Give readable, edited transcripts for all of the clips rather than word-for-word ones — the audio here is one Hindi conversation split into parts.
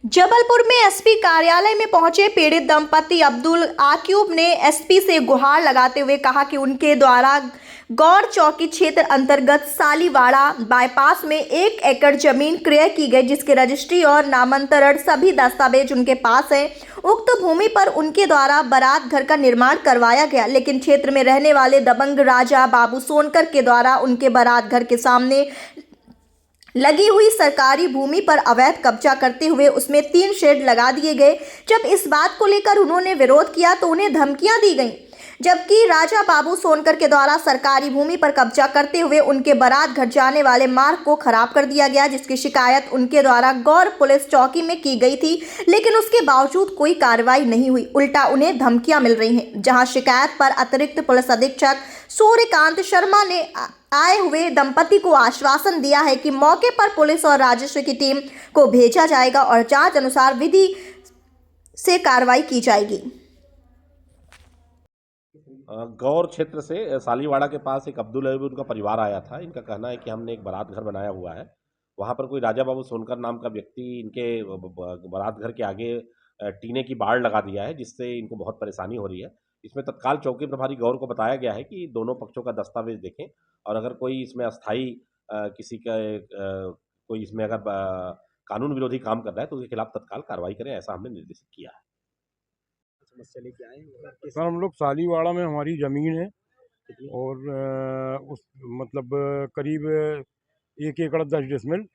जबलपुर में एसपी कार्यालय में पहुंचे पीड़ित दंपति अब्दुल आक्यूब ने एसपी से गुहार लगाते हुए कहा कि उनके द्वारा गौर चौकी क्षेत्र अंतर्गत सालीवाड़ा बाईपास में 1 एकड़ जमीन क्रय की गई, जिसके रजिस्ट्री और नामांतरण सभी दस्तावेज उनके पास हैं। उक्त भूमि पर उनके द्वारा बारात घर का निर्माण करवाया गया, लेकिन क्षेत्र में रहने वाले दबंग राजा बाबू सोनकर के द्वारा उनके बारात घर के सामने लगी हुई सरकारी भूमि पर अवैध कब्जा करते हुए उसमें 3 शेड लगा दिए गए। जब इस बात को लेकर उन्होंने विरोध किया तो उन्हें धमकियां दी गईं, जबकि राजा बाबू सोनकर के द्वारा सरकारी भूमि पर कब्जा करते हुए उनके बारात घर जाने वाले मार्ग को खराब कर दिया गया, जिसकी शिकायत उनके द्वारा गौर पुलिस चौकी में की गई थी, लेकिन उसके बावजूद कोई कार्रवाई नहीं हुई, उल्टा उन्हें धमकियां मिल रही हैं। जहां शिकायत पर अतिरिक्त पुलिस अधीक्षक सूर्यकांत शर्मा ने आए हुए दंपति को आश्वासन दिया है कि मौके पर पुलिस और राजस्व की टीम को भेजा जाएगा और जांच अनुसार विधि से कार्रवाई की जाएगी। गौर क्षेत्र से सालीवाड़ा के पास एक अब्दुल अयूब उनका परिवार आया था। इनका कहना है कि हमने एक बारात घर बनाया हुआ है, वहाँ पर कोई राजा बाबू सोनकर नाम का व्यक्ति इनके बारात घर के आगे टीने की बाड़ लगा दिया है, जिससे इनको बहुत परेशानी हो रही है। इसमें तत्काल चौकी प्रभारी गौर को बताया गया है कि दोनों पक्षों का दस्तावेज देखें और अगर कोई इसमें अस्थायी किसी का कोई इसमें अगर कानून विरोधी काम कर रहा है तो उसके खिलाफ तत्काल कार्रवाई करें, ऐसा हमने निर्देशित किया है। समस्या लेके आए हैं सर, हम लोग सालीवाड़ा में हमारी ज़मीन है और उस मतलब करीब 1 एकड़ 10 डिसमिल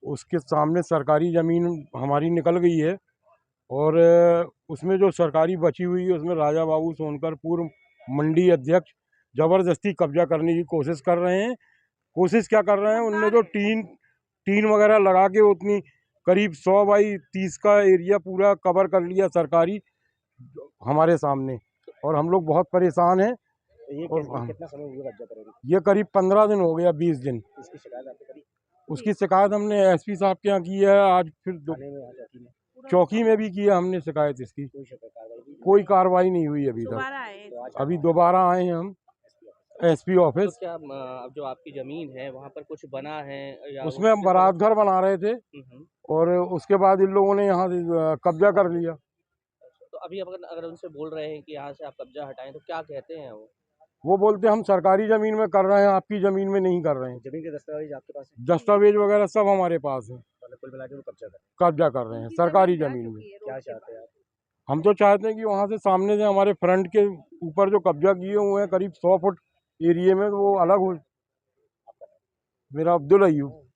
उसके सामने सरकारी ज़मीन हमारी निकल गई है और उसमें जो सरकारी बची हुई है उसमें राजा बाबू सोनकर पूर्व मंडी अध्यक्ष ज़बरदस्ती कब्जा करने की कोशिश कर रहे हैं। कोशिश क्या कर रहे हैं, उनने जो टीन वगैरह लगा के उतनी करीब 100 बाई 30 का एरिया पूरा कवर कर लिया सरकारी हमारे सामने, और हम लोग बहुत परेशान हैं। ये कितना समय हुआ कब्जा करेंगे? ये करीब 15 दिन हो गया, 20 दिन। इसकी शिकायत आपने करी? उसकी शिकायत हमने एसपी साहब के यहाँ की है, आज फिर चौकी में भी किया हमने शिकायत इसकी। कोई कार्रवाई नहीं हुई अभी तक। अभी दोबारा आए हैं हम एसपी ऑफिस। तो क्या अब जो आपकी जमीन है वहाँ पर कुछ बना है या उसमें हम बारात घर बना रहे थे और उसके बाद इन लोगों ने यहाँ कब्जा कर लिया। तो अभी अगर उनसे बोल रहे हैं कि यहाँ से आप कब्जा हटाएं तो क्या कहते हैं वो बोलते हम सरकारी ज़मीन में कर रहे हैं, आपकी ज़मीन में नहीं कर रहे हैं। जमीन के दस्तावेज आपके पास है? दस्तावेज वगैरह सब हमारे पास है। कुल मिला के वो कब्जा कर रहे हैं सरकारी ज़मीन में। क्या चाहते हैं आप? हम तो चाहते हैं कि वहाँ से सामने से हमारे फ्रंट के ऊपर जो कब्जा किए हुए हैं करीब 100 फुट एरिया में, तो वो अलग हो। मेरा अब्दुल अयूब।